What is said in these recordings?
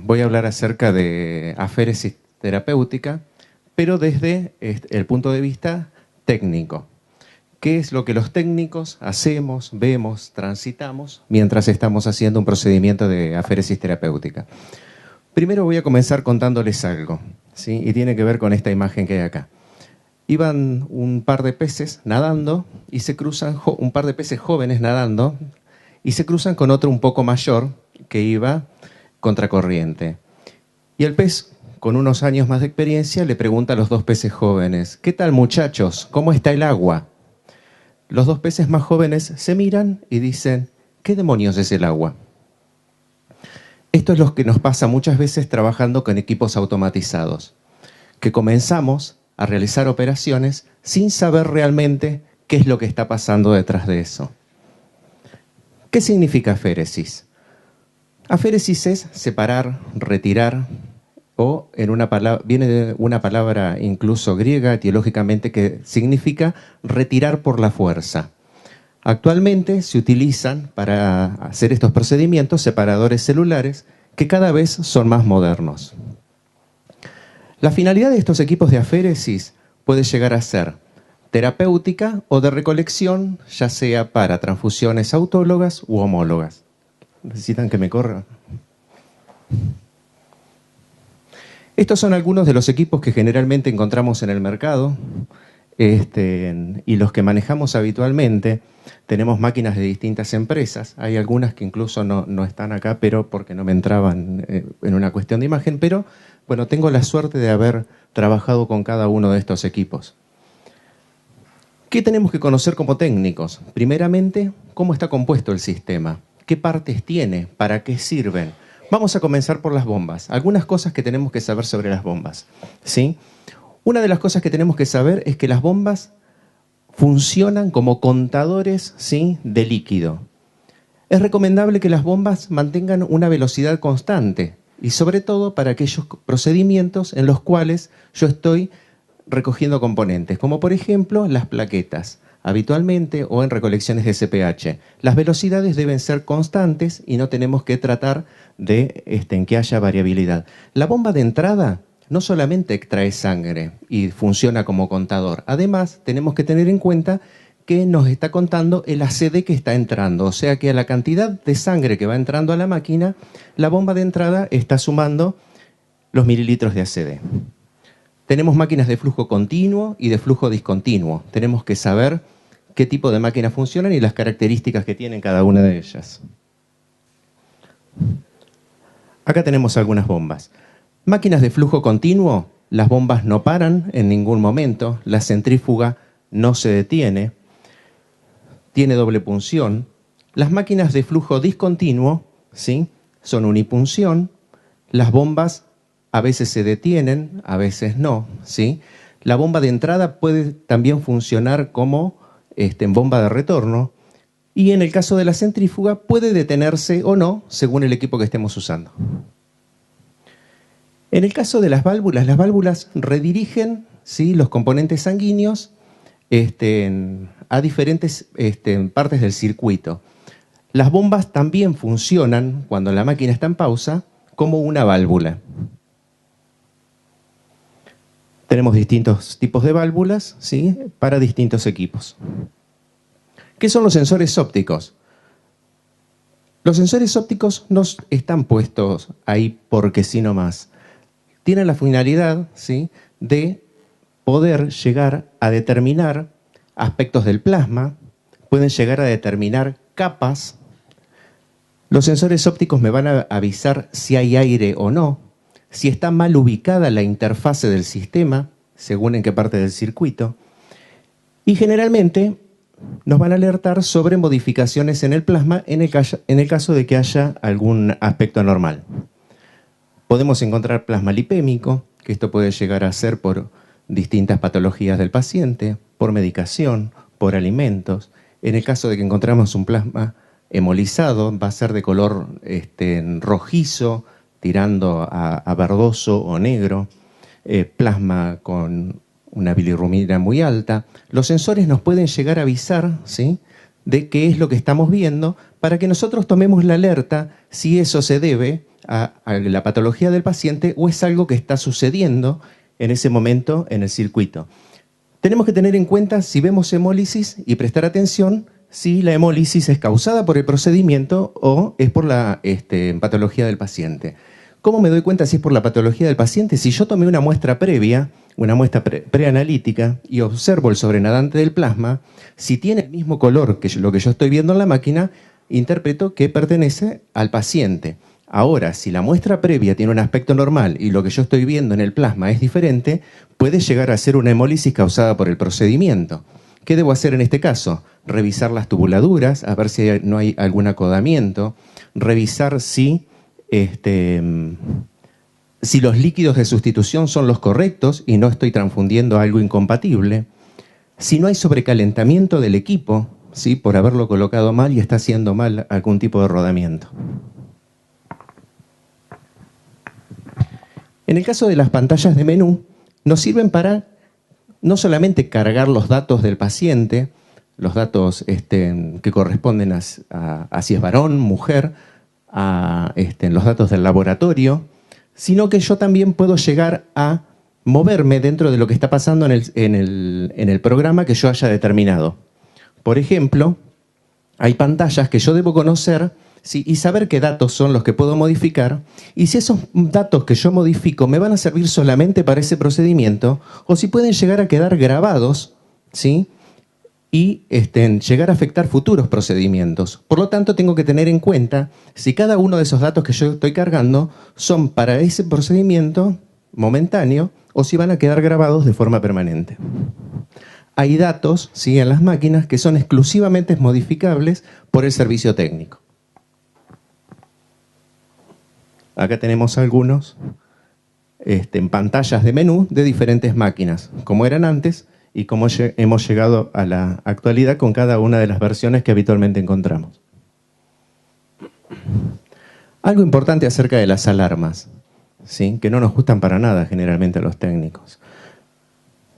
voy a hablar acerca de aféresis terapéutica, pero desde el punto de vista técnico. ¿Qué es lo que los técnicos hacemos, vemos, transitamos mientras estamos haciendo un procedimiento de aféresis terapéutica? Primero voy a comenzar contándoles algo, ¿sí? Y tiene que ver con esta imagen que hay acá. Iban un par de peces nadando y se cruzan, un par de peces jóvenes nadando, y se cruzan con otro un poco mayor que iba contracorriente. Y el pez, con unos años más de experiencia, le pregunta a los dos peces jóvenes: ¿qué tal, muchachos? ¿Cómo está el agua? Los dos peces más jóvenes se miran y dicen: ¿qué demonios es el agua? Esto es lo que nos pasa muchas veces trabajando con equipos automatizados, que comenzamos a realizar operaciones sin saber realmente qué es lo que está pasando detrás de eso. ¿Qué significa aféresis? Aféresis es separar, retirar, o viene de una palabra incluso griega, etiológicamente, que significa retirar por la fuerza. Actualmente se utilizan para hacer estos procedimientos separadores celulares que cada vez son más modernos. La finalidad de estos equipos de aféresis puede llegar a ser terapéutica o de recolección, ya sea para transfusiones autólogas u homólogas. ¿Necesitan que me corra? Estos son algunos de los equipos que generalmente encontramos en el mercado y los que manejamos habitualmente. Tenemos máquinas de distintas empresas. Hay algunas que incluso no están acá, pero porque no me entraban en una cuestión de imagen. Pero, bueno, tengo la suerte de haber trabajado con cada uno de estos equipos. ¿Qué tenemos que conocer como técnicos? Primeramente, ¿cómo está compuesto el sistema? ¿Qué partes tiene? ¿Para qué sirven? Vamos a comenzar por las bombas. Algunas cosas que tenemos que saber sobre las bombas, ¿sí? Una de las cosas que tenemos que saber es que las bombas funcionan como contadores, ¿sí?, de líquido. Es recomendable que las bombas mantengan una velocidad constante y sobre todo para aquellos procedimientos en los cuales yo estoy recogiendo componentes, como por ejemplo las plaquetas, habitualmente, o en recolecciones de CPH. Las velocidades deben ser constantes y no tenemos que tratar de en que haya variabilidad. La bomba de entrada no solamente extrae sangre y funciona como contador, además tenemos que tener en cuenta que nos está contando el ACD que está entrando, o sea que a la cantidad de sangre que va entrando a la máquina, la bomba de entrada está sumando los mililitros de ACD. Tenemos máquinas de flujo continuo y de flujo discontinuo. Tenemos que saber qué tipo de máquinas funcionan y las características que tienen cada una de ellas. Acá tenemos algunas bombas. Máquinas de flujo continuo, las bombas no paran en ningún momento, la centrífuga no se detiene, tiene doble punción. Las máquinas de flujo discontinuo, ¿sí?, son unipunción. Las bombas a veces se detienen, a veces no, ¿sí? La bomba de entrada puede también funcionar como bomba de retorno, y en el caso de la centrífuga puede detenerse o no según el equipo que estemos usando. En el caso de las válvulas redirigen, ¿sí?, los componentes sanguíneos a diferentes partes del circuito. Las bombas también funcionan, cuando la máquina está en pausa, como una válvula. Tenemos distintos tipos de válvulas, ¿sí?, para distintos equipos. ¿Qué son los sensores ópticos? Los sensores ópticos no están puestos ahí porque sí nomás. Tienen la finalidad, ¿sí?, de poder llegar a determinar aspectos del plasma, pueden llegar a determinar capas. Los sensores ópticos me van a avisar si hay aire o no, si está mal ubicada la interfase del sistema, según en qué parte del circuito, y generalmente nos van a alertar sobre modificaciones en el plasma en el caso de que haya algún aspecto anormal. Podemos encontrar plasma lipémico, que esto puede llegar a ser por distintas patologías del paciente, por medicación, por alimentos. En el caso de que encontramos un plasma hemolizado, va a ser de color rojizo, tirando a verdoso o negro, plasma con una bilirrubina muy alta. Los sensores nos pueden llegar a avisar, ¿sí?, de qué es lo que estamos viendo para que nosotros tomemos la alerta si eso se debe a la patología del paciente o es algo que está sucediendo en ese momento en el circuito. Tenemos que tener en cuenta si vemos hemólisis y prestar atención si la hemólisis es causada por el procedimiento o es por la patología del paciente. ¿Cómo me doy cuenta si es por la patología del paciente? Si yo tomé una muestra previa, una muestra preanalítica, y observo el sobrenadante del plasma, si tiene el mismo color que lo que yo estoy viendo en la máquina, interpreto que pertenece al paciente. Ahora, si la muestra previa tiene un aspecto normal y lo que yo estoy viendo en el plasma es diferente, puede llegar a ser una hemólisis causada por el procedimiento. ¿Qué debo hacer en este caso? Revisar las tubuladuras, a ver si no hay algún acodamiento, revisar si los líquidos de sustitución son los correctos y no estoy transfundiendo algo incompatible, si no hay sobrecalentamiento del equipo, ¿sí?, por haberlo colocado mal y está haciendo mal algún tipo de rodamiento. En el caso de las pantallas de menú, nos sirven para no solamente cargar los datos del paciente, los datos que corresponden a si es varón, mujer, los datos del laboratorio, sino que yo también puedo llegar a moverme dentro de lo que está pasando en el programa que yo haya determinado. Por ejemplo, hay pantallas que yo debo conocer, ¿sí?, y saber qué datos son los que puedo modificar, y si esos datos que yo modifico me van a servir solamente para ese procedimiento, o si pueden llegar a quedar grabados, ¿sí?, y llegar a afectar futuros procedimientos. Por lo tanto, tengo que tener en cuenta si cada uno de esos datos que yo estoy cargando son para ese procedimiento momentáneo o si van a quedar grabados de forma permanente. Hay datos, ¿sí?, en las máquinas que son exclusivamente modificables por el servicio técnico. Acá tenemos algunos en pantallas de menú de diferentes máquinas, como eran antes y como hemos llegado a la actualidad con cada una de las versiones que habitualmente encontramos. Algo importante acerca de las alarmas, ¿sí?, que no nos gustan para nada generalmente a los técnicos.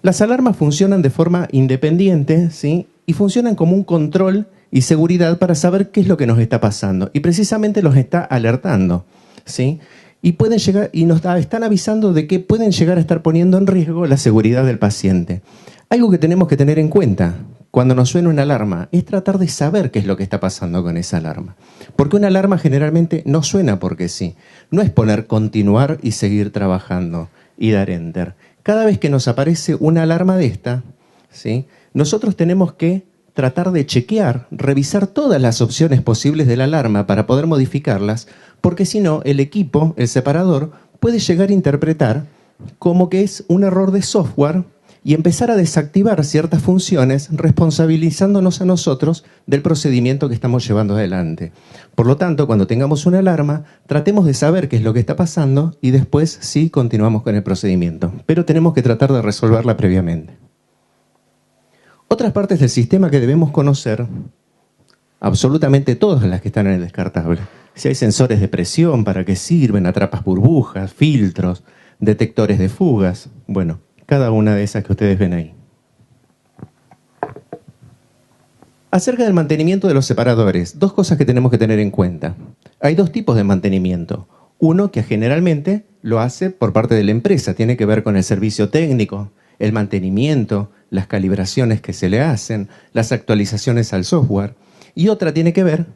Las alarmas funcionan de forma independiente, ¿sí?, y funcionan como un control y seguridad para saber qué es lo que nos está pasando. Y precisamente los está alertando, ¿sí? Y pueden llegar, y nos están avisando de que pueden llegar a estar poniendo en riesgo la seguridad del paciente. Algo que tenemos que tener en cuenta cuando nos suena una alarma es tratar de saber qué es lo que está pasando con esa alarma. Porque una alarma generalmente no suena porque sí. No es poner continuar y seguir trabajando y dar enter. Cada vez que nos aparece una alarma de esta, ¿sí?, nosotros tenemos que tratar de chequear, revisar todas las opciones posibles de la alarma para poder modificarlas, porque si no, el equipo, el separador, puede llegar a interpretar como que es un error de software y empezar a desactivar ciertas funciones responsabilizándonos a nosotros del procedimiento que estamos llevando adelante. Por lo tanto, cuando tengamos una alarma, tratemos de saber qué es lo que está pasando y después sí continuamos con el procedimiento. Pero tenemos que tratar de resolverla previamente. Otras partes del sistema que debemos conocer, absolutamente todas las que están en el descartable. Si hay sensores de presión, para qué sirven, atrapas burbujas, filtros, detectores de fugas, bueno, cada una de esas que ustedes ven ahí. Acerca del mantenimiento de los separadores, dos cosas que tenemos que tener en cuenta. Hay dos tipos de mantenimiento. Uno que generalmente lo hace por parte de la empresa, tiene que ver con el servicio técnico, el mantenimiento, las calibraciones que se le hacen, las actualizaciones al software. Y otra tiene que ver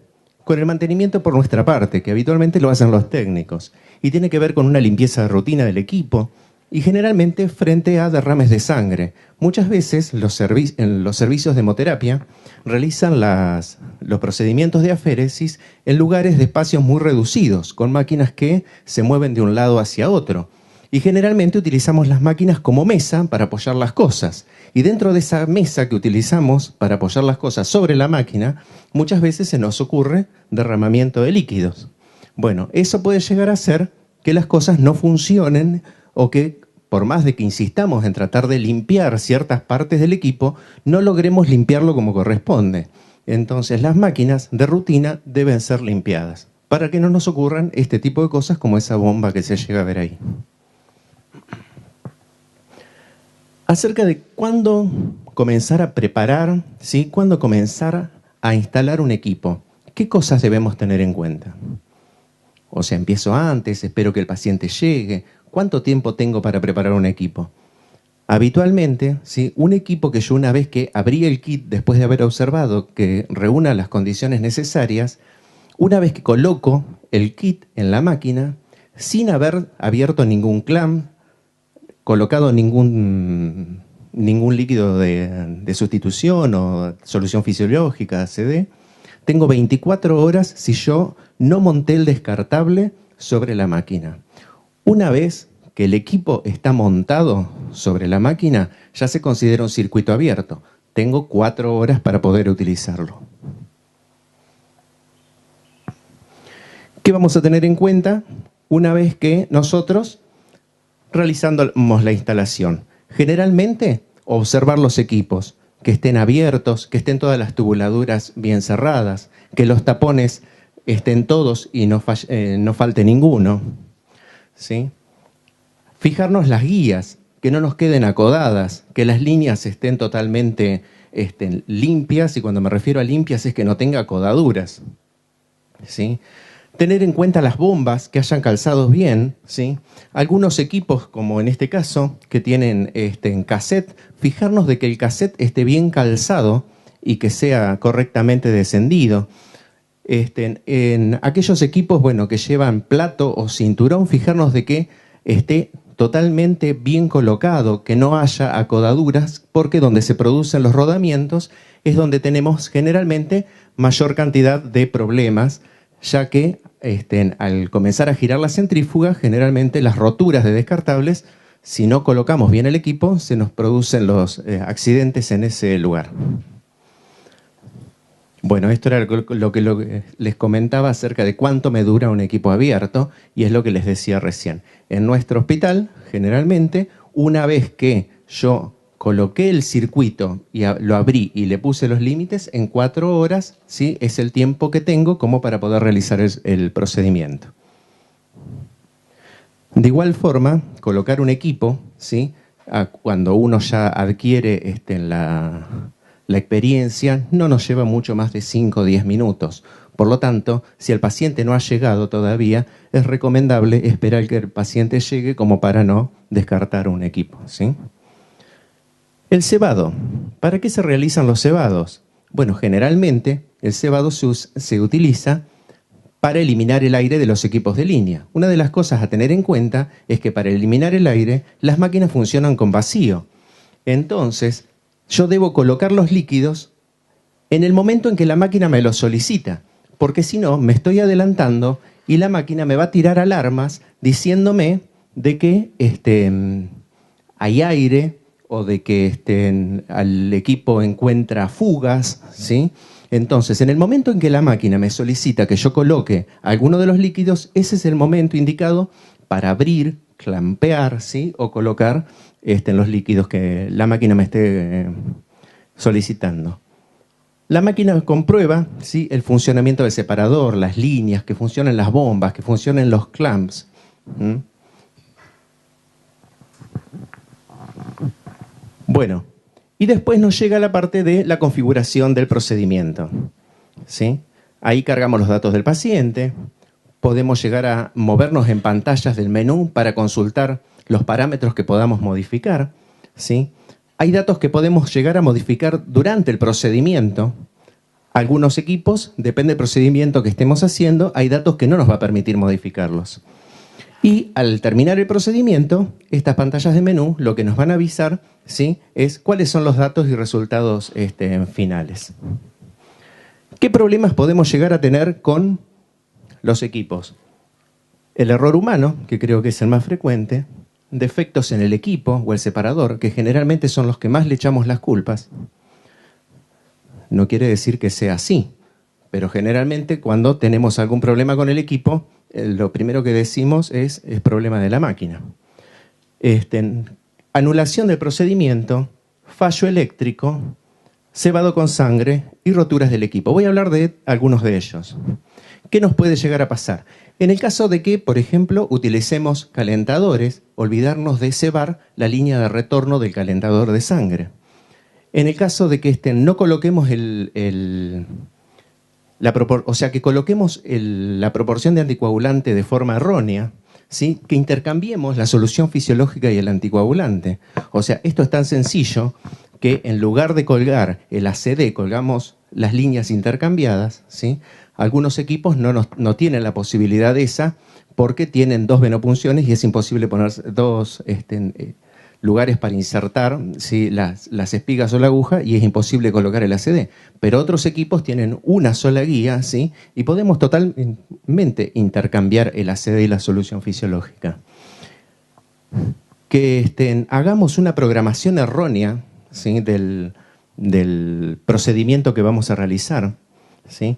con el mantenimiento por nuestra parte, que habitualmente lo hacen los técnicos. Y tiene que ver con una limpieza de rutina del equipo y generalmente frente a derrames de sangre. Muchas veces en los servicios de hemoterapia realizan los procedimientos de aféresis en lugares de espacios muy reducidos, con máquinas que se mueven de un lado hacia otro. Y generalmente utilizamos las máquinas como mesa para apoyar las cosas. Y dentro de esa mesa que utilizamos para apoyar las cosas sobre la máquina, muchas veces se nos ocurre derramamiento de líquidos. Bueno, eso puede llegar a hacer que las cosas no funcionen o que, por más de que insistamos en tratar de limpiar ciertas partes del equipo, no logremos limpiarlo como corresponde. Entonces, las máquinas de rutina deben ser limpiadas para que no nos ocurran este tipo de cosas como esa bomba que se llega a ver ahí. Acerca de cuándo comenzar a preparar, ¿sí?, cuándo comenzar a instalar un equipo, ¿qué cosas debemos tener en cuenta? O sea, empiezo antes, espero que el paciente llegue. ¿Cuánto tiempo tengo para preparar un equipo? Habitualmente, ¿sí? Un equipo que yo una vez que abrí el kit, después de haber observado que reúna las condiciones necesarias, una vez que coloco el kit en la máquina, sin haber abierto ningún clamp, colocado ningún líquido de sustitución o solución fisiológica, CD, tengo 24 horas si yo no monté el descartable sobre la máquina. Una vez que el equipo está montado sobre la máquina, ya se considera un circuito abierto. Tengo 4 horas para poder utilizarlo. ¿Qué vamos a tener en cuenta una vez que nosotros realizamos la instalación? Generalmente, observar los equipos, que estén abiertos, que estén todas las tubuladuras bien cerradas, que los tapones estén todos y no falte ninguno, ¿sí? Fijarnos las guías, que no nos queden acodadas, que las líneas estén totalmente limpias, y cuando me refiero a limpias es que no tenga acodaduras, ¿sí? Tener en cuenta las bombas, que hayan calzados bien, ¿sí? Algunos equipos, como en este caso, que tienen en cassette, fijarnos de que el cassette esté bien calzado y que sea correctamente descendido. En aquellos equipos, bueno, que llevan plato o cinturón, fijarnos de que esté totalmente bien colocado, que no haya acodaduras, porque donde se producen los rodamientos es donde tenemos generalmente mayor cantidad de problemas, ya que al comenzar a girar la centrífuga, generalmente las roturas de descartables, si no colocamos bien el equipo, se nos producen los accidentes en ese lugar. Bueno, esto era lo que les comentaba acerca de cuánto me dura un equipo abierto, y es lo que les decía recién. En nuestro hospital, generalmente, una vez que yo coloqué el circuito y lo abrí y le puse los límites, en 4 horas, ¿sí? Es el tiempo que tengo como para poder realizar el procedimiento. De igual forma, colocar un equipo, ¿sí? Cuando uno ya adquiere la experiencia, no nos lleva mucho más de 5 o 10 minutos. Por lo tanto, si el paciente no ha llegado todavía, es recomendable esperar que el paciente llegue como para no descartar un equipo, ¿sí? El cebado. ¿Para qué se realizan los cebados? Bueno, generalmente el cebado se utiliza para eliminar el aire de los equipos de línea. Una de las cosas a tener en cuenta es que para eliminar el aire, las máquinas funcionan con vacío. Entonces, yo debo colocar los líquidos en el momento en que la máquina me los solicita, porque si no, me estoy adelantando y la máquina me va a tirar alarmas diciéndome de que hay aire, o de que al equipo encuentra fugas, ¿sí? Entonces, en el momento en que la máquina me solicita que yo coloque alguno de los líquidos, ese es el momento indicado para abrir, clampear, ¿sí? O colocar los líquidos que la máquina me esté solicitando. La máquina comprueba, ¿sí? El funcionamiento del separador, las líneas, que funcionen las bombas, que funcionen los clamps. Bueno, y después nos llega la parte de la configuración del procedimiento, ¿sí? Ahí cargamos los datos del paciente, podemos llegar a movernos en pantallas del menú para consultar los parámetros que podamos modificar, ¿sí? Hay datos que podemos llegar a modificar durante el procedimiento. Algunos equipos, depende del procedimiento que estemos haciendo, hay datos que no nos va a permitir modificarlos. Y al terminar el procedimiento, estas pantallas de menú lo que nos van a avisar, ¿sí? Es cuáles son los datos y resultados finales. ¿Qué problemas podemos llegar a tener con los equipos? El error humano, que creo que es el más frecuente, defectos en el equipo o el separador, que generalmente son los que más le echamos las culpas. No quiere decir que sea así, pero generalmente cuando tenemos algún problema con el equipo, lo primero que decimos es problema de la máquina. Anulación del procedimiento, fallo eléctrico, cebado con sangre y roturas del equipo. Voy a hablar de algunos de ellos. ¿Qué nos puede llegar a pasar? En el caso de que, por ejemplo, utilicemos calentadores, olvidarnos de cebar la línea de retorno del calentador de sangre. En el caso de que no coloquemos o sea, que coloquemos la proporción de anticoagulante de forma errónea, ¿sí? Que intercambiemos la solución fisiológica y el anticoagulante. O sea, esto es tan sencillo que en lugar de colgar el ACD, colgamos las líneas intercambiadas, ¿sí? Algunos equipos no tienen la posibilidad de esa porque tienen dos venopunciones y es imposible poner dos lugares para insertar, ¿sí?, las espigas o la aguja, y es imposible colocar el ACD. Pero otros equipos tienen una sola guía, ¿sí?, y podemos totalmente intercambiar el ACD y la solución fisiológica. Que hagamos una programación errónea, ¿sí?, del procedimiento que vamos a realizar, ¿sí?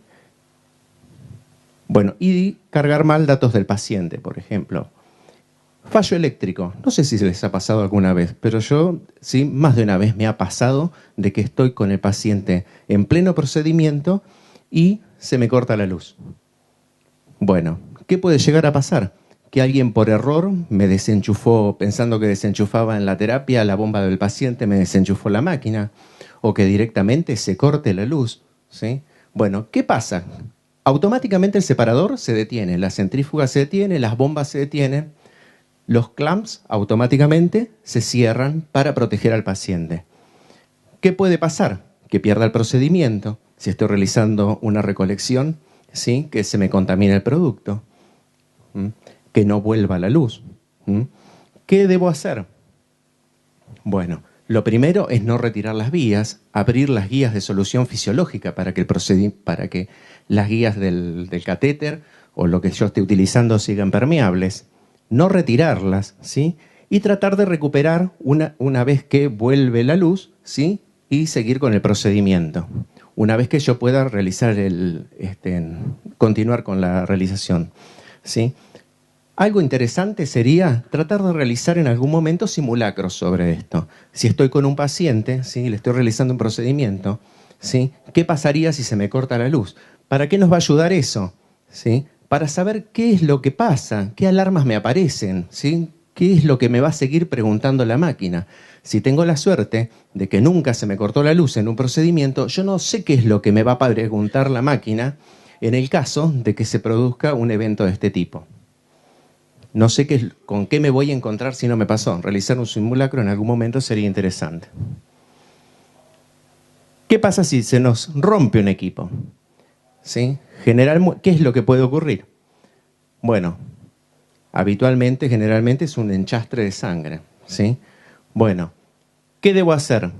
Bueno, y cargar mal datos del paciente, por ejemplo. Fallo eléctrico. No sé si se les ha pasado alguna vez, pero yo, sí, más de una vez me ha pasado de que estoy con el paciente en pleno procedimiento y se me corta la luz. Bueno, ¿qué puede llegar a pasar? Que alguien por error me desenchufó, pensando que desenchufaba en la terapia la bomba del paciente, me desenchufó la máquina, o que directamente se corte la luz, ¿sí? Bueno, ¿qué pasa? Automáticamente el separador se detiene, la centrífuga se detiene, las bombas se detienen, los clamps automáticamente se cierran para proteger al paciente. ¿Qué puede pasar? Que pierda el procedimiento, si estoy realizando una recolección, ¿sí?, que se me contamine el producto, que no vuelva la luz. ¿Qué debo hacer? Bueno, lo primero es no retirar las vías, abrir las guías de solución fisiológica para que las guías del catéter o lo que yo esté utilizando sigan permeables, no retirarlas, ¿sí?, y tratar de recuperar una vez que vuelve la luz, ¿sí?, y seguir con el procedimiento. Una vez que yo pueda realizar continuar con la realización, ¿sí? Algo interesante sería tratar de realizar en algún momento simulacros sobre esto. Si estoy con un paciente, ¿sí?, le estoy realizando un procedimiento, ¿sí?, ¿qué pasaría si se me corta la luz? ¿Para qué nos va a ayudar eso? ¿Sí? Para saber qué es lo que pasa, qué alarmas me aparecen, ¿sí?, qué es lo que me va a seguir preguntando la máquina. Si tengo la suerte de que nunca se me cortó la luz en un procedimiento, yo no sé qué es lo que me va a preguntar la máquina en el caso de que se produzca un evento de este tipo. No sé con qué me voy a encontrar si no me pasó. Realizar un simulacro en algún momento sería interesante. ¿Qué pasa si se nos rompe un equipo? ¿Sí? ¿Qué es lo que puede ocurrir? Bueno, generalmente es un enchastre de sangre, ¿sí? Bueno, ¿qué debo hacer?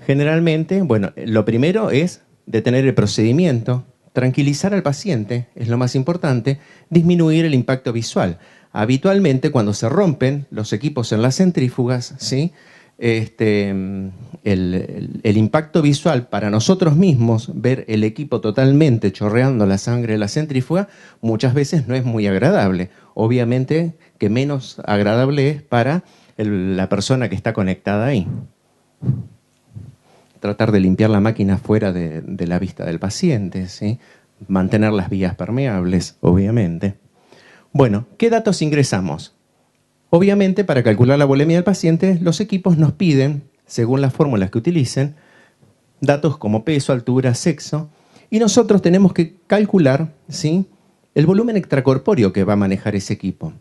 Generalmente, bueno, lo primero es detener el procedimiento, tranquilizar al paciente, es lo más importante, disminuir el impacto visual. Habitualmente, cuando se rompen los equipos en las centrífugas, ¿sí?, el impacto visual para nosotros mismos, ver el equipo totalmente chorreando la sangre de la centrífuga, muchas veces no es muy agradable. Obviamente que menos agradable es para la persona que está conectada ahí. Tratar de limpiar la máquina fuera de la vista del paciente, ¿sí? Mantener las vías permeables, obviamente. Bueno, ¿qué datos ingresamos? Obviamente, para calcular la volemia del paciente, los equipos nos piden, según las fórmulas que utilicen, datos como peso, altura, sexo, y nosotros tenemos que calcular, ¿sí?, el volumen extracorpóreo que va a manejar ese equipo.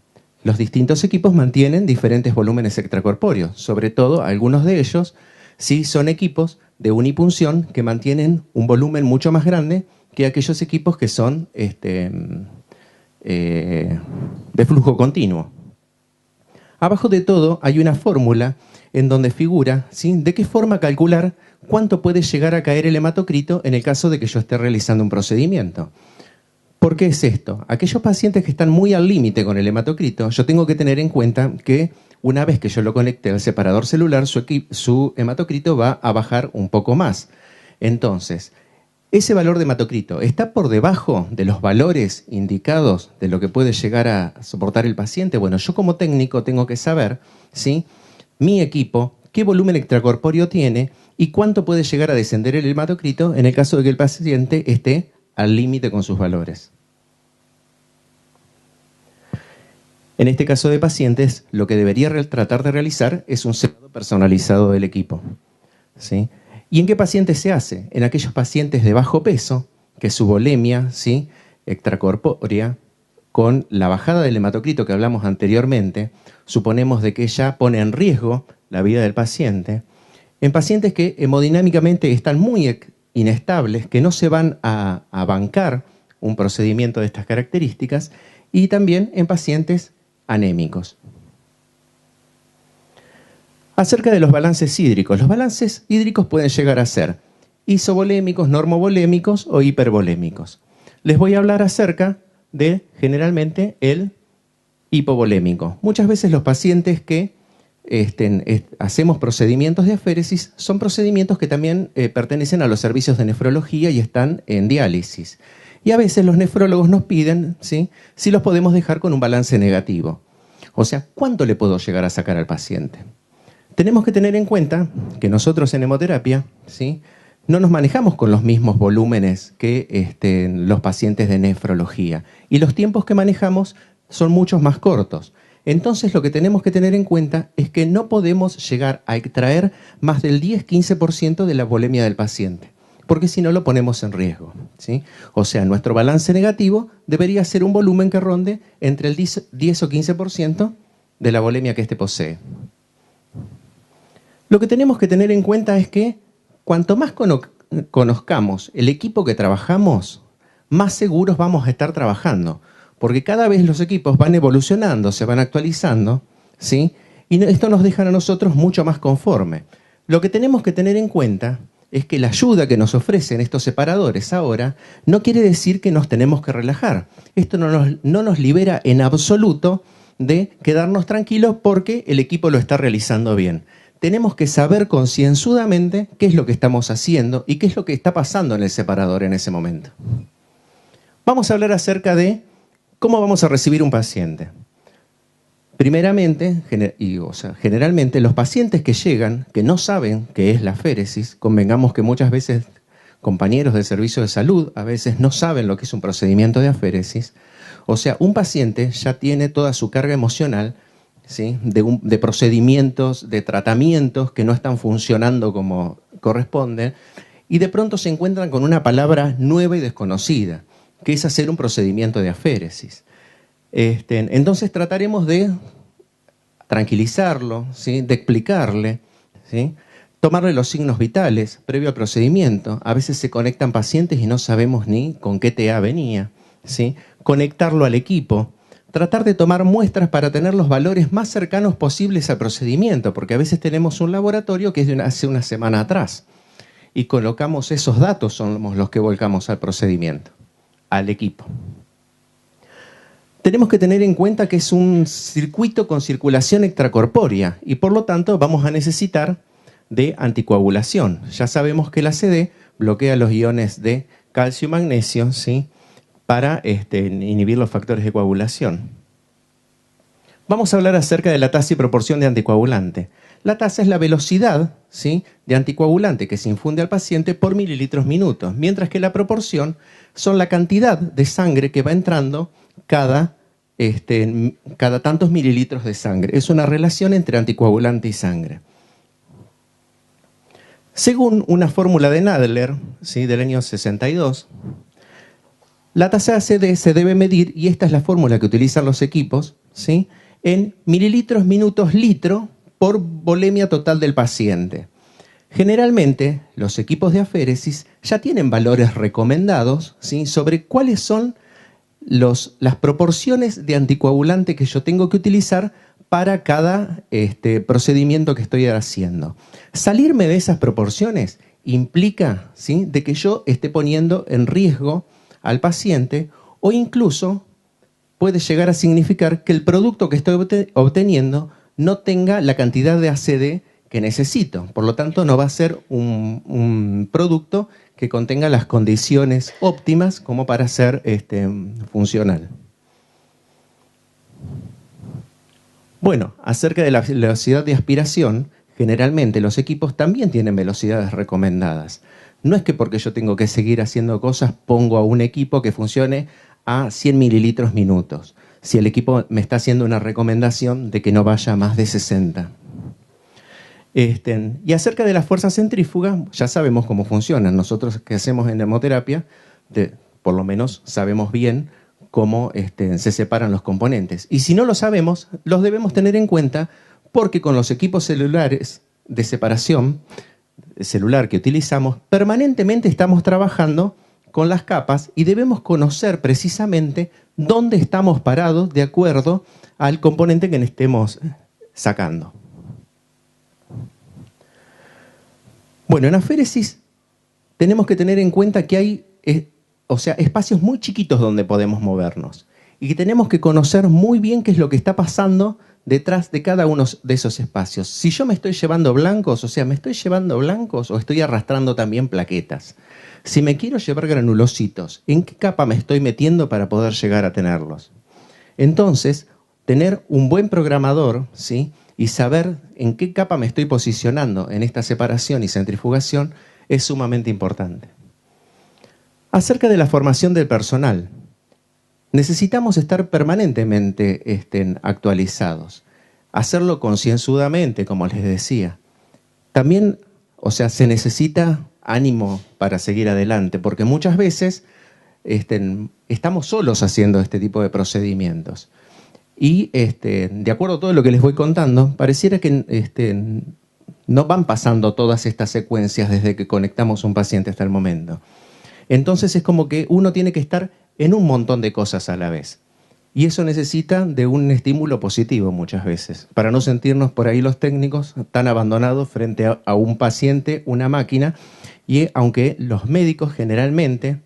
Los distintos equipos mantienen diferentes volúmenes extracorpóreos, sobre todo algunos de ellos sí son equipos de unipunción que mantienen un volumen mucho más grande que aquellos equipos que son de flujo continuo. Abajo de todo hay una fórmula en donde figura, ¿sí?, de qué forma calcular cuánto puede llegar a caer el hematocrito en el caso de que yo esté realizando un procedimiento. ¿Por qué es esto? Aquellos pacientes que están muy al límite con el hematocrito, yo tengo que tener en cuenta que una vez que yo lo conecte al separador celular, su hematocrito va a bajar un poco más. Entonces, ese valor de hematocrito está por debajo de los valores indicados de lo que puede llegar a soportar el paciente. Bueno, yo como técnico tengo que saber, ¿sí?, mi equipo, qué volumen extracorpóreo tiene y cuánto puede llegar a descender el hematocrito en el caso de que el paciente esté al límite con sus valores. En este caso de pacientes, lo que debería tratar de realizar es un cenado personalizado del equipo, ¿sí? ¿Y en qué pacientes se hace? En aquellos pacientes de bajo peso, que su volemia, ¿sí?, extracorpórea, con la bajada del hematocrito que hablamos anteriormente, suponemos de que ya pone en riesgo la vida del paciente. En pacientes que hemodinámicamente están muy inestables, que no se van a bancar un procedimiento de estas características, y también en pacientes anémicos. Acerca de los balances hídricos. Los balances hídricos pueden llegar a ser isovolémicos, normovolémicos o hipervolémicos. Les voy a hablar acerca de, generalmente, el hipovolémico. Muchas veces los pacientes que hacemos procedimientos de aféresis son procedimientos que también pertenecen a los servicios de nefrología y están en diálisis. Y a veces los nefrólogos nos piden, ¿sí?, si los podemos dejar con un balance negativo. O sea, ¿cuánto le puedo llegar a sacar al paciente? Tenemos que tener en cuenta que nosotros en hemoterapia, ¿sí?, no nos manejamos con los mismos volúmenes que los pacientes de nefrología. Y los tiempos que manejamos son muchos más cortos. Entonces lo que tenemos que tener en cuenta es que no podemos llegar a extraer más del 10-15% de la volemia del paciente, porque si no lo ponemos en riesgo, ¿sí? O sea, nuestro balance negativo debería ser un volumen que ronde entre el 10 o 15% de la volemia que éste posee. Lo que tenemos que tener en cuenta es que cuanto más conozcamos el equipo que trabajamos, más seguros vamos a estar trabajando, porque cada vez los equipos van evolucionando, se van actualizando, ¿sí? Y esto nos deja a nosotros mucho más conforme. Lo que tenemos que tener en cuenta es que la ayuda que nos ofrecen estos separadores ahora no quiere decir que nos tenemos que relajar. Esto no nos libera en absoluto de quedarnos tranquilos porque el equipo lo está realizando bien. Tenemos que saber concienzudamente qué es lo que estamos haciendo y qué es lo que está pasando en el separador en ese momento. Vamos a hablar acerca de cómo vamos a recibir un paciente. Primeramente, generalmente los pacientes que llegan, que no saben qué es la aféresis, convengamos que muchas veces compañeros del servicio de salud a veces no saben lo que es un procedimiento de aféresis. O sea, un paciente ya tiene toda su carga emocional, ¿sí?, de procedimientos, de tratamientos que no están funcionando como corresponden, y de pronto se encuentran con una palabra nueva y desconocida, que es hacer un procedimiento de aféresis. Entonces trataremos de tranquilizarlo, ¿sí?, de explicarle, ¿sí?, tomarle los signos vitales previo al procedimiento. A veces se conectan pacientes y no sabemos ni con qué TA venía, ¿sí?, conectarlo al equipo. Tratar de tomar muestras para tener los valores más cercanos posibles al procedimiento, porque a veces tenemos un laboratorio que es de hace una semana atrás y colocamos esos datos, somos los que volcamos al procedimiento, al equipo. Tenemos que tener en cuenta que es un circuito con circulación extracorpórea y por lo tanto vamos a necesitar de anticoagulación. Ya sabemos que la CD bloquea los iones de calcio y magnesio, ¿sí?, para inhibir los factores de coagulación. Vamos a hablar acerca de la tasa y proporción de anticoagulante. La tasa es la velocidad, ¿sí?, de anticoagulante que se infunde al paciente por mililitros minutos, mientras que la proporción son la cantidad de sangre que va entrando cada tantos mililitros de sangre. Es una relación entre anticoagulante y sangre. Según una fórmula de Nadler, ¿sí?, del año 62, la tasa ACD se debe medir, y esta es la fórmula que utilizan los equipos, ¿sí?, en mililitros minutos litro por volemia total del paciente. Generalmente, los equipos de aféresis ya tienen valores recomendados, ¿sí?, sobre cuáles son las proporciones de anticoagulante que yo tengo que utilizar para cada procedimiento que estoy haciendo. Salirme de esas proporciones implica, ¿sí?, de que yo esté poniendo en riesgo al paciente, o incluso puede llegar a significar que el producto que estoy obteniendo no tenga la cantidad de ACD que necesito. Por lo tanto, no va a ser un producto que contenga las condiciones óptimas como para ser funcional. Bueno, acerca de la velocidad de aspiración, generalmente los equipos también tienen velocidades recomendadas. No es que porque yo tengo que seguir haciendo cosas pongo a un equipo que funcione a 100 mililitros minutos, si el equipo me está haciendo una recomendación de que no vaya a más de 60. Y acerca de las fuerzas centrífugas, ya sabemos cómo funcionan. Nosotros que hacemos en hemoterapia, por lo menos sabemos bien cómo se separan los componentes. Y si no lo sabemos, los debemos tener en cuenta porque con los equipos celulares de separación celular que utilizamos, permanentemente estamos trabajando con las capas y debemos conocer precisamente dónde estamos parados de acuerdo al componente que estemos sacando. Bueno, en aféresis tenemos que tener en cuenta que hay espacios muy chiquitos donde podemos movernos y que tenemos que conocer muy bien qué es lo que está pasando detrás de cada uno de esos espacios. Si yo me estoy llevando blancos, ¿me estoy llevando blancos o estoy arrastrando también plaquetas? Si me quiero llevar granulocitos, ¿en qué capa me estoy metiendo para poder llegar a tenerlos? Entonces, tener un buen programador, ¿sí?, y saber en qué capa me estoy posicionando en esta separación y centrifugación es sumamente importante. Acerca de la formación del personal, necesitamos estar permanentemente actualizados, hacerlo concienzudamente, como les decía. También, se necesita ánimo para seguir adelante, porque muchas veces estamos solos haciendo este tipo de procedimientos. Y de acuerdo a todo lo que les voy contando, pareciera que no van pasando todas estas secuencias desde que conectamos un paciente hasta el momento. Entonces es como que uno tiene que estar en un montón de cosas a la vez. Y eso necesita de un estímulo positivo muchas veces, para no sentirnos por ahí los técnicos tan abandonados frente a un paciente, una máquina, y aunque los médicos generalmente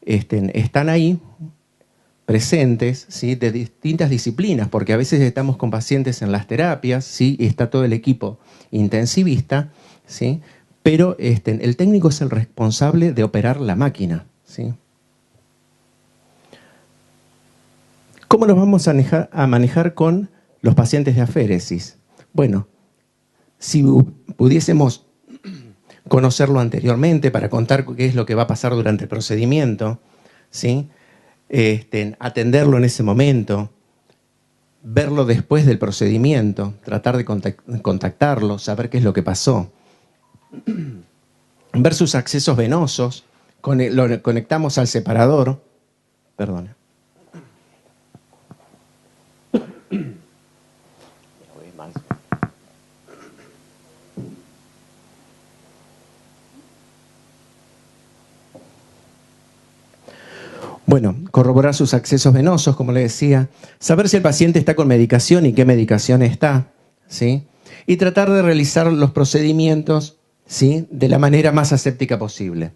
están ahí, presentes, ¿sí?, de distintas disciplinas, porque a veces estamos con pacientes en las terapias, ¿sí?, y está todo el equipo intensivista, ¿sí?, pero el técnico es el responsable de operar la máquina, ¿sí? ¿Cómo nos vamos a manejar con los pacientes de aféresis? Bueno, si pudiésemos conocerlo anteriormente para contar qué es lo que va a pasar durante el procedimiento, ¿sí?, atenderlo en ese momento, verlo después del procedimiento, tratar de contactarlo, saber qué es lo que pasó, ver sus accesos venosos, lo conectamos al separador, perdón. Bueno, corroborar sus accesos venosos, como le decía, saber si el paciente está con medicación y qué medicación está, ¿sí?, y tratar de realizar los procedimientos, ¿sí?, de la manera más aséptica posible.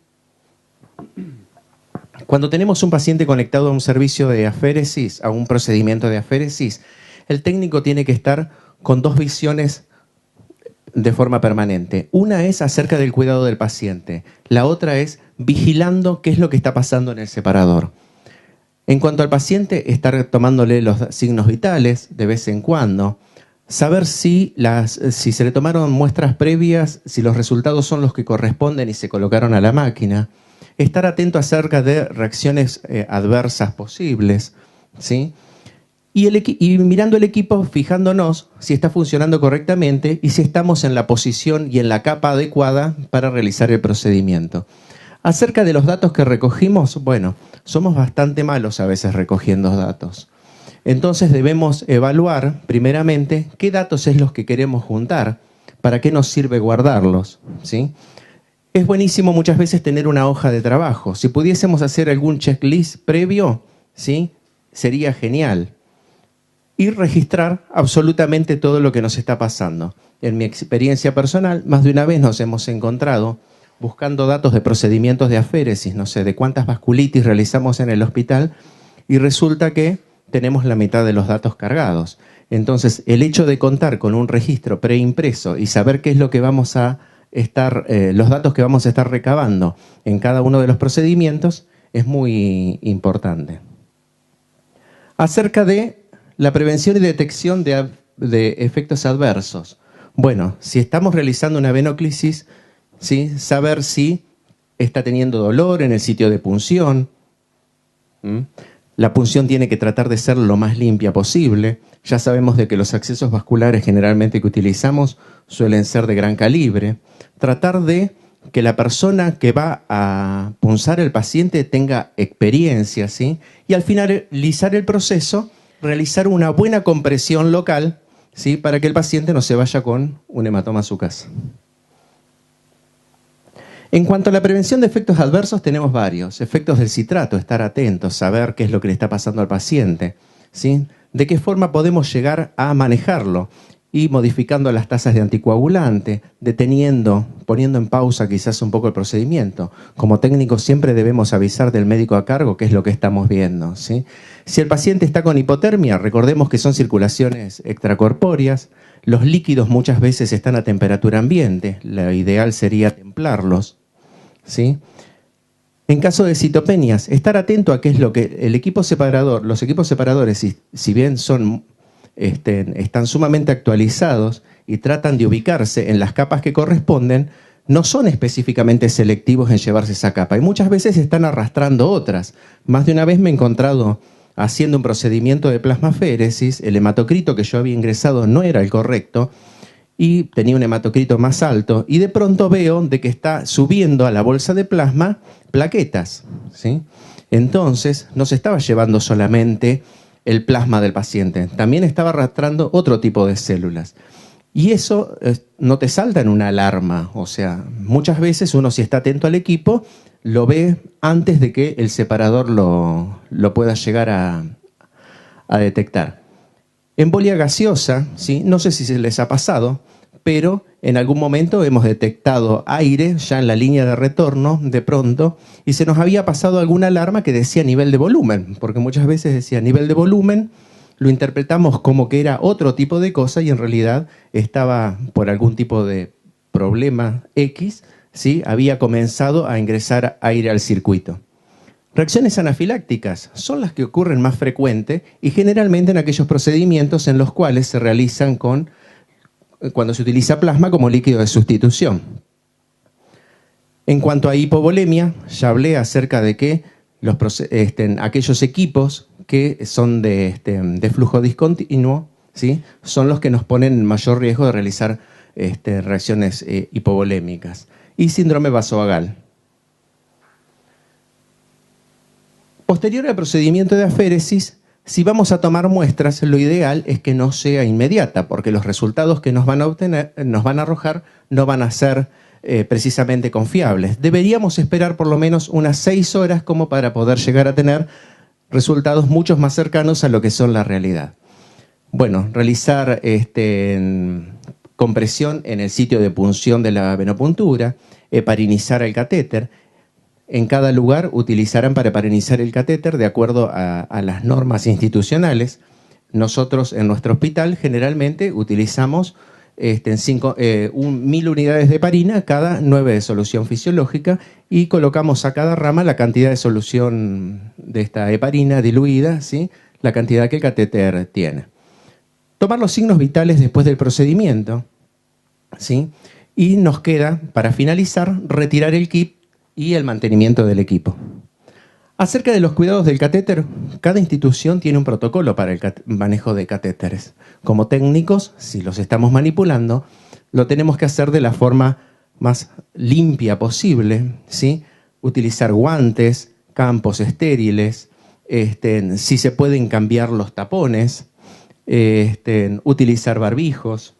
Cuando tenemos un paciente conectado a un servicio de aféresis, a un procedimiento de aféresis, el técnico tiene que estar con dos visiones de forma permanente. Una es acerca del cuidado del paciente, la otra es vigilando qué es lo que está pasando en el separador. En cuanto al paciente, estar tomándole los signos vitales de vez en cuando, saber si se le tomaron muestras previas, si los resultados son los que corresponden y se colocaron a la máquina, estar atento acerca de reacciones adversas posibles, ¿sí?, y mirando el equipo, fijándonos si está funcionando correctamente y si estamos en la posición y en la capa adecuada para realizar el procedimiento. Acerca de los datos que recogimos, bueno, somos bastante malos a veces recogiendo datos. Entonces debemos evaluar, primeramente, qué datos es los que queremos juntar, para qué nos sirve guardarlos, ¿sí? Es buenísimo muchas veces tener una hoja de trabajo. Si pudiésemos hacer algún checklist previo, ¿sí?, sería genial. Y registrar absolutamente todo lo que nos está pasando. En mi experiencia personal, más de una vez nos hemos encontrado buscando datos de procedimientos de aféresis, no sé, de cuántas vasculitis realizamos en el hospital, y resulta que tenemos la mitad de los datos cargados. Entonces, el hecho de contar con un registro preimpreso y saber qué es lo que vamos a los datos que vamos a estar recabando en cada uno de los procedimientos es muy importante. Acerca de la prevención y detección de efectos adversos. Bueno, si estamos realizando una venoclisis, ¿sí?, saber si está teniendo dolor en el sitio de punción. La punción tiene que tratar de ser lo más limpia posible. Ya sabemos de que los accesos vasculares generalmente que utilizamos suelen ser de gran calibre. Tratar de que la persona que va a punzar el paciente tenga experiencia, ¿sí? Y al finalizar el proceso, realizar una buena compresión local, ¿sí? Para que el paciente no se vaya con un hematoma a su casa. En cuanto a la prevención de efectos adversos, tenemos varios. Efectos del citrato, estar atentos, saber qué es lo que le está pasando al paciente, ¿sí? De qué forma podemos llegar a manejarlo y modificando las tasas de anticoagulante, deteniendo, poniendo en pausa quizás un poco el procedimiento. Como técnicos siempre debemos avisar del médico a cargo qué es lo que estamos viendo, ¿sí? Si el paciente está con hipotermia, recordemos que son circulaciones extracorpóreas, los líquidos muchas veces están a temperatura ambiente, lo ideal sería templarlos, ¿sí? En caso de citopenias, estar atento a qué es lo que el equipo separador, los equipos separadores, si bien están sumamente actualizados y tratan de ubicarse en las capas que corresponden, no son específicamente selectivos en llevarse esa capa y muchas veces están arrastrando otras. Más de una vez me he encontrado haciendo un procedimiento de plasmaféresis, el hematocrito que yo había ingresado no era el correcto y tenía un hematocrito más alto y de pronto veo de que está subiendo a la bolsa de plasma plaquetas, ¿sí? Entonces no se estaba llevando solamente el plasma del paciente, también estaba arrastrando otro tipo de células. Y eso no te salta en una alarma, o sea, muchas veces uno si está atento al equipo lo ve antes de que el separador lo pueda llegar a detectar. Embolia gaseosa, ¿sí? No sé si se les ha pasado, pero en algún momento hemos detectado aire ya en la línea de retorno de pronto y se nos había pasado alguna alarma que decía nivel de volumen, porque muchas veces decía nivel de volumen, lo interpretamos como que era otro tipo de cosa y en realidad estaba por algún tipo de problema X, ¿sí? Había comenzado a ingresar aire al circuito. Reacciones anafilácticas son las que ocurren más frecuente y generalmente en aquellos procedimientos en los cuales se realizan cuando se utiliza plasma como líquido de sustitución. En cuanto a hipovolemia, ya hablé acerca de que aquellos equipos que son de flujo discontinuo, ¿sí? Son los que nos ponen en mayor riesgo de realizar reacciones hipovolémicas. Y síndrome vasovagal. Posterior al procedimiento de aféresis, si vamos a tomar muestras, lo ideal es que no sea inmediata, porque los resultados que nos van a arrojar no van a ser precisamente confiables. Deberíamos esperar por lo menos unas 6 horas como para poder llegar a tener resultados mucho más cercanos a lo que son la realidad. Bueno, realizar compresión en el sitio de punción de la venopuntura, heparinizar el catéter. En cada lugar utilizarán para heparinizar el catéter de acuerdo a las normas institucionales. Nosotros en nuestro hospital generalmente utilizamos 1000 unidades de heparina cada 9 de solución fisiológica y colocamos a cada rama la cantidad de solución de esta heparina diluida, ¿sí? La cantidad que el catéter tiene. Tomar los signos vitales después del procedimiento, ¿sí? Y nos queda, para finalizar, retirar el kit y el mantenimiento del equipo. Acerca de los cuidados del catéter, cada institución tiene un protocolo para el manejo de catéteres. Como técnicos, si los estamos manipulando, lo tenemos que hacer de la forma más limpia posible, ¿sí? Utilizar guantes, campos estériles, si se pueden cambiar los tapones, utilizar barbijos.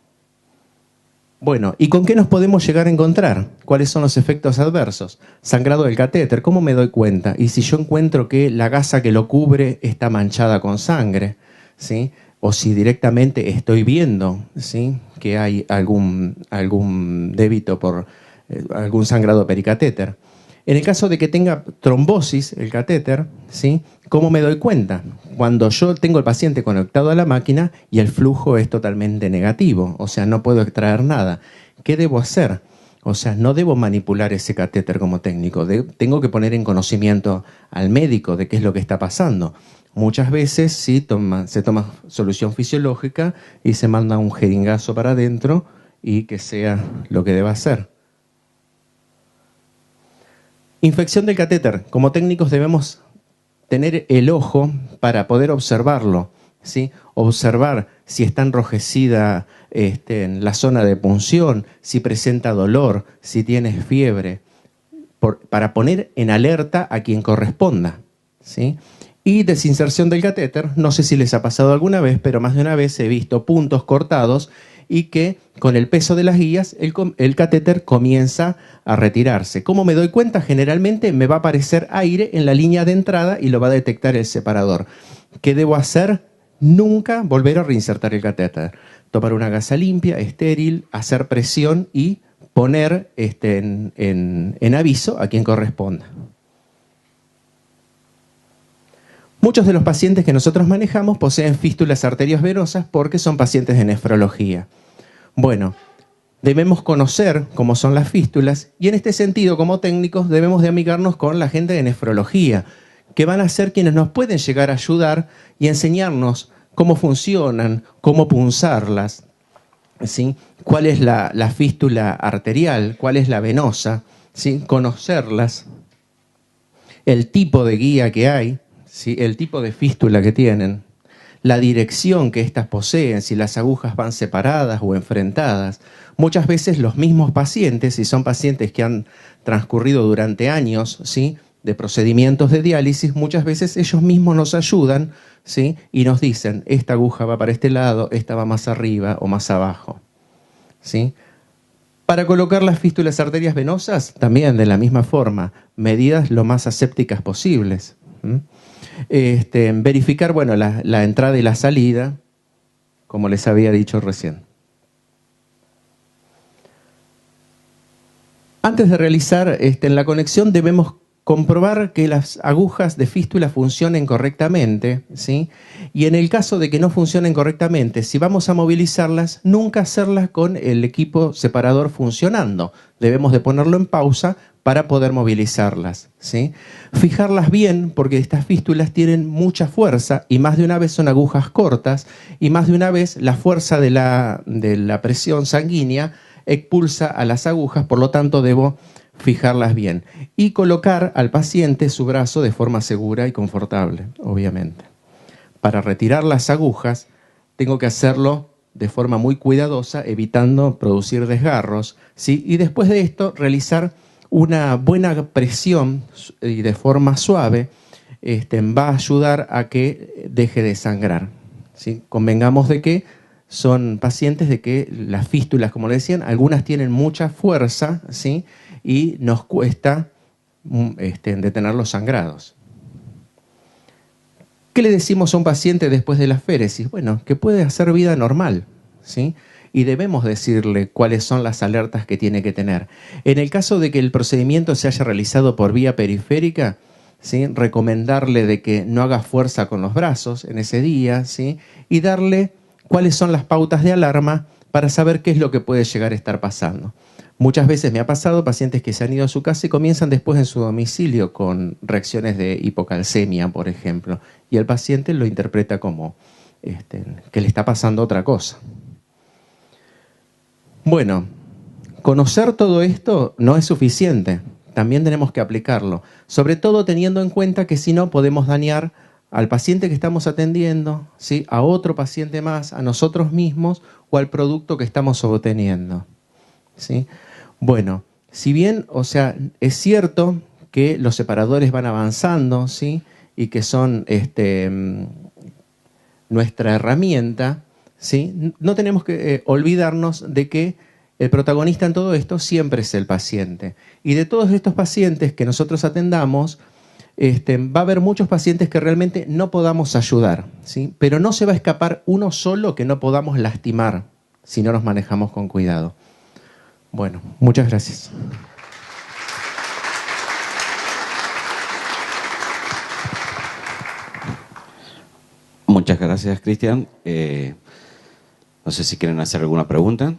Bueno, ¿y con qué nos podemos llegar a encontrar? ¿Cuáles son los efectos adversos? Sangrado del catéter, ¿cómo me doy cuenta? Y si yo encuentro que la gasa que lo cubre está manchada con sangre, ¿sí? O si directamente estoy viendo, ¿sí? Que hay algún débito por algún sangrado pericatéter. En el caso de que tenga trombosis el catéter, ¿sí? ¿Cómo me doy cuenta? Cuando yo tengo el paciente conectado a la máquina y el flujo es totalmente negativo, o sea, no puedo extraer nada. ¿Qué debo hacer? O sea, no debo manipular ese catéter como técnico. Tengo que poner en conocimiento al médico de qué es lo que está pasando. Muchas veces sí se toma solución fisiológica y se manda un jeringazo para adentro y que sea lo que deba hacer. Infección del catéter. Como técnicos debemos tener el ojo para poder observarlo, ¿sí? Observar si está enrojecida en la zona de punción, si presenta dolor, si tiene fiebre, para poner en alerta a quien corresponda, ¿sí? Y desinserción del catéter, no sé si les ha pasado alguna vez, pero más de una vez he visto puntos cortados y que con el peso de las guías el catéter comienza a retirarse. ¿Cómo me doy cuenta? Generalmente me va a aparecer aire en la línea de entrada y lo va a detectar el separador. ¿Qué debo hacer? Nunca volver a reinsertar el catéter. Tomar una gasa limpia, estéril, hacer presión y poner en aviso a quien corresponda. Muchos de los pacientes que nosotros manejamos poseen fístulas arteriosvenosas porque son pacientes de nefrología. Bueno, debemos conocer cómo son las fístulas y en este sentido, como técnicos, debemos de amigarnos con la gente de nefrología, que van a ser quienes nos pueden llegar a ayudar y enseñarnos cómo funcionan, cómo punzarlas, ¿sí? ¿Cuál es la fístula arterial? ¿Cuál es la venosa? ¿Sí? Conocerlas, el tipo de guía que hay, ¿sí? El tipo de fístula que tienen, la dirección que éstas poseen, si las agujas van separadas o enfrentadas. Muchas veces los mismos pacientes, si son pacientes que han transcurrido durante años, ¿sí?, de procedimientos de diálisis, muchas veces ellos mismos nos ayudan, ¿sí?, y nos dicen, esta aguja va para este lado, esta va más arriba o más abajo, ¿sí? Para colocar las fístulas arterias venosas, también de la misma forma, medidas lo más asépticas posibles. Verificar, bueno, la entrada y la salida, como les había dicho recién. Antes de realizar la conexión debemos comprobar que las agujas de fístula funcionen correctamente, ¿sí? Y en el caso de que no funcionen correctamente, si vamos a movilizarlas, nunca hacerlas con el equipo separador funcionando. Debemos de ponerlo en pausa para poder movilizarlas, ¿sí? Fijarlas bien, porque estas fístulas tienen mucha fuerza y más de una vez son agujas cortas y más de una vez la fuerza de la presión sanguínea expulsa a las agujas, por lo tanto debo fijarlas bien y colocar al paciente su brazo de forma segura y confortable, obviamente. Para retirar las agujas tengo que hacerlo de forma muy cuidadosa, evitando producir desgarros, ¿sí? Y después de esto realizar una buena presión y de forma suave va a ayudar a que deje de sangrar, ¿sí? Convengamos de que son pacientes de que las fístulas, como le decían, algunas tienen mucha fuerza, ¿sí?, y nos cuesta detener los sangrados. ¿Qué le decimos a un paciente después de la féresis? Bueno, que puede hacer vida normal, ¿sí? Y debemos decirle cuáles son las alertas que tiene que tener. En el caso de que el procedimiento se haya realizado por vía periférica, ¿sí?, recomendarle de que no haga fuerza con los brazos en ese día, ¿sí?, y darle cuáles son las pautas de alarma para saber qué es lo que puede llegar a estar pasando. Muchas veces me ha pasado pacientes que se han ido a su casa y comienzan después en su domicilio con reacciones de hipocalcemia, por ejemplo, y el paciente lo interpreta como que le está pasando otra cosa. Bueno, conocer todo esto no es suficiente, también tenemos que aplicarlo, sobre todo teniendo en cuenta que si no podemos dañar al paciente que estamos atendiendo, ¿sí?, a otro paciente más, a nosotros mismos o al producto que estamos obteniendo, ¿sí? Bueno, si bien, o sea, es cierto que los separadores van avanzando, ¿sí?, y que son nuestra herramienta, ¿sí?, no tenemos que olvidarnos de que el protagonista en todo esto siempre es el paciente. Y de todos estos pacientes que nosotros atendamos, va a haber muchos pacientes que realmente no podamos ayudar, ¿sí?, pero no se va a escapar uno solo que no podamos lastimar si no nos manejamos con cuidado. Bueno, muchas gracias. Muchas gracias, Cristian. No sé si quieren hacer alguna pregunta.